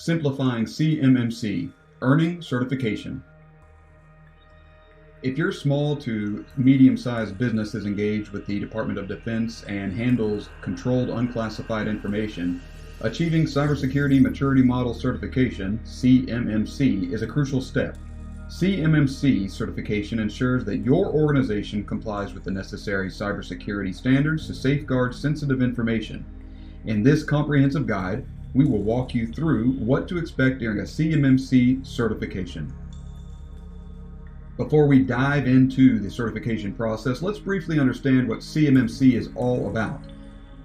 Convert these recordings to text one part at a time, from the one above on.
Simplifying CMMC, Earning Certification. If your small to medium-sized business is engaged with the Department of Defense and handles controlled unclassified information, achieving Cybersecurity Maturity Model Certification, CMMC, is a crucial step. CMMC certification ensures that your organization complies with the necessary cybersecurity standards to safeguard sensitive information. In this comprehensive guide, we will walk you through what to expect during a CMMC certification. Before we dive into the certification process, let's briefly understand what CMMC is all about.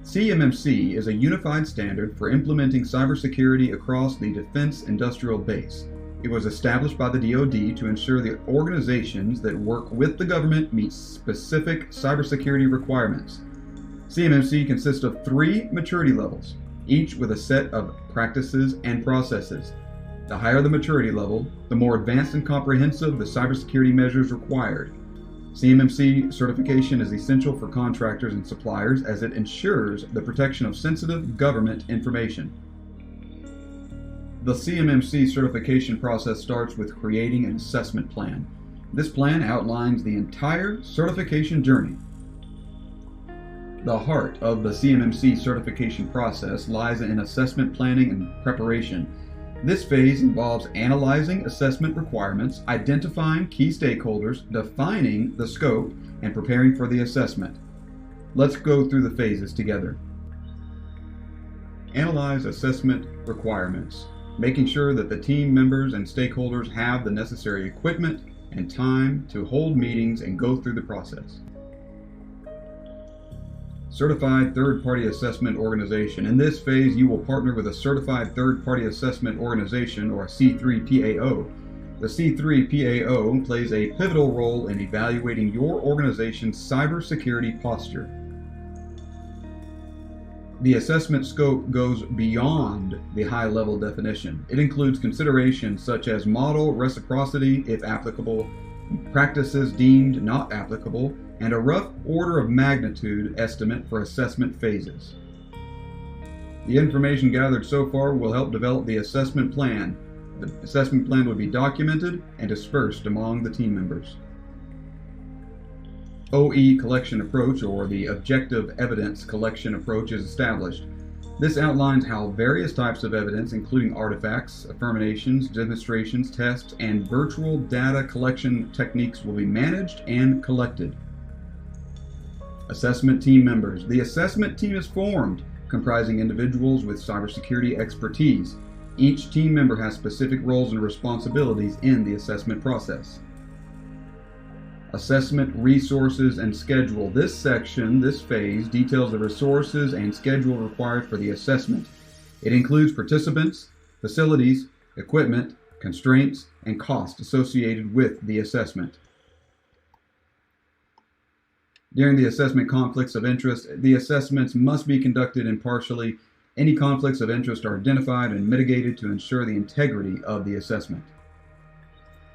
CMMC is a unified standard for implementing cybersecurity across the defense industrial base. It was established by the DoD to ensure the organizations that work with the government meet specific cybersecurity requirements. CMMC consists of 3 maturity levels, each with a set of practices and processes. The higher the maturity level, the more advanced and comprehensive the cybersecurity measures required. CMMC certification is essential for contractors and suppliers as it ensures the protection of sensitive government information. The CMMC certification process starts with creating an assessment plan. This plan outlines the entire certification journey. The heart of the CMMC certification process lies in assessment planning and preparation. This phase involves analyzing assessment requirements, identifying key stakeholders, defining the scope, and preparing for the assessment. Let's go through the phases together. Analyze assessment requirements, making sure that the team members and stakeholders have the necessary equipment and time to hold meetings and go through the process. Certified Third-Party Assessment Organization. In this phase, you will partner with a Certified Third-Party Assessment Organization, or a C3PAO. The C3PAO plays a pivotal role in evaluating your organization's cybersecurity posture. The assessment scope goes beyond the high-level definition. It includes considerations such as model reciprocity, if applicable, practices deemed not applicable, and a rough order of magnitude estimate for assessment phases. The information gathered so far will help develop the assessment plan. The assessment plan will be documented and dispersed among the team members. OE collection approach, or the objective evidence collection approach, is established. This outlines how various types of evidence, including artifacts, affirmations, demonstrations, tests, and virtual data collection techniques, will be managed and collected. Assessment team members. The assessment team is formed, comprising individuals with cybersecurity expertise. Each team member has specific roles and responsibilities in the assessment process. Assessment resources and schedule. This phase, details the resources and schedule required for the assessment. It includes participants, facilities, equipment, constraints, and costs associated with the assessment. During the assessment conflicts of interest, the assessments must be conducted impartially. Any conflicts of interest are identified and mitigated to ensure the integrity of the assessment.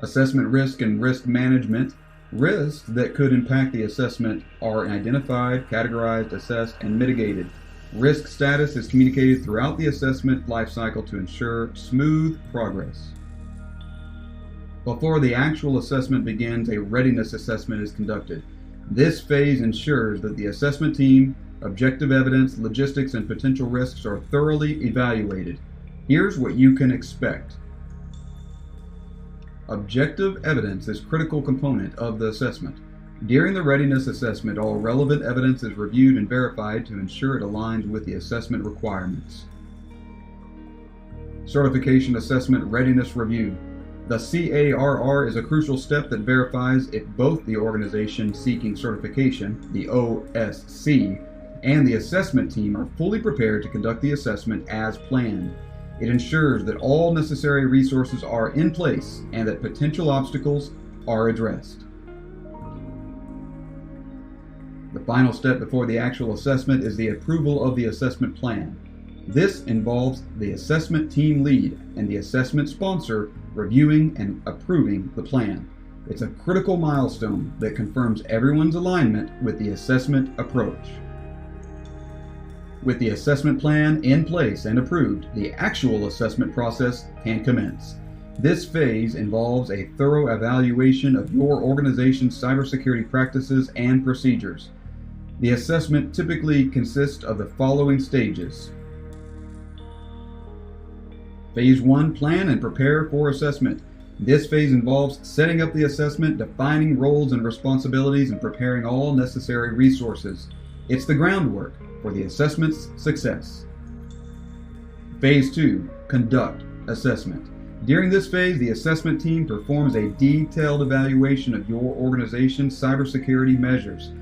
Assessment risk and risk management. Risks that could impact the assessment are identified, categorized, assessed, and mitigated. Risk status is communicated throughout the assessment lifecycle to ensure smooth progress. Before the actual assessment begins, a readiness assessment is conducted. This phase ensures that the assessment team, objective evidence, logistics, and potential risks are thoroughly evaluated. Here's what you can expect. Objective evidence is a critical component of the assessment. During the readiness assessment, all relevant evidence is reviewed and verified to ensure it aligns with the assessment requirements. Certification Assessment Readiness Review. The CARR is a crucial step that verifies if both the organization seeking certification, the OSC, and the assessment team are fully prepared to conduct the assessment as planned. It ensures that all necessary resources are in place and that potential obstacles are addressed. The final step before the actual assessment is the approval of the assessment plan. This involves the assessment team lead and the assessment sponsor reviewing and approving the plan. It's a critical milestone that confirms everyone's alignment with the assessment approach. With the assessment plan in place and approved, the actual assessment process can commence. This phase involves a thorough evaluation of your organization's cybersecurity practices and procedures. The assessment typically consists of the following stages. Phase 1, plan and prepare for assessment. This phase involves setting up the assessment, defining roles and responsibilities, and preparing all necessary resources. It's the groundwork for the assessment's success. Phase 2, conduct assessment. During this phase, the assessment team performs a detailed evaluation of your organization's cybersecurity measures.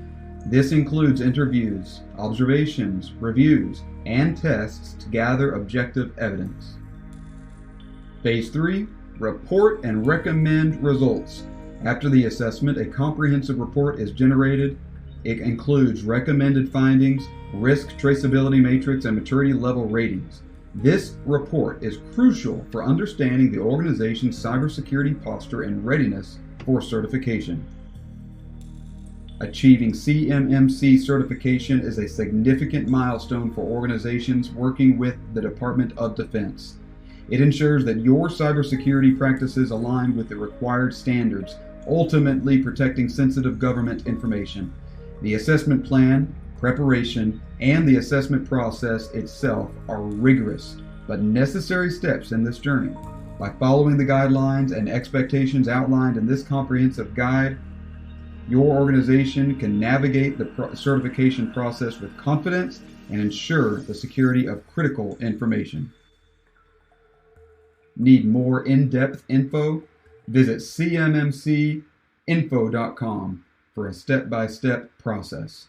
This includes interviews, observations, reviews, and tests to gather objective evidence. Phase 3, report and recommend results. After the assessment, a comprehensive report is generated. It includes recommended findings, risk traceability matrix, and maturity level ratings. This report is crucial for understanding the organization's cybersecurity posture and readiness for certification. Achieving CMMC certification is a significant milestone for organizations working with the Department of Defense. It ensures that your cybersecurity practices align with the required standards, ultimately protecting sensitive government information. The assessment plan, preparation, and the assessment process itself are rigorous but necessary steps in this journey. By following the guidelines and expectations outlined in this comprehensive guide, your organization can navigate the certification process with confidence and ensure the security of critical information. Need more in-depth info? Visit CMMC-info.com for a step-by-step process.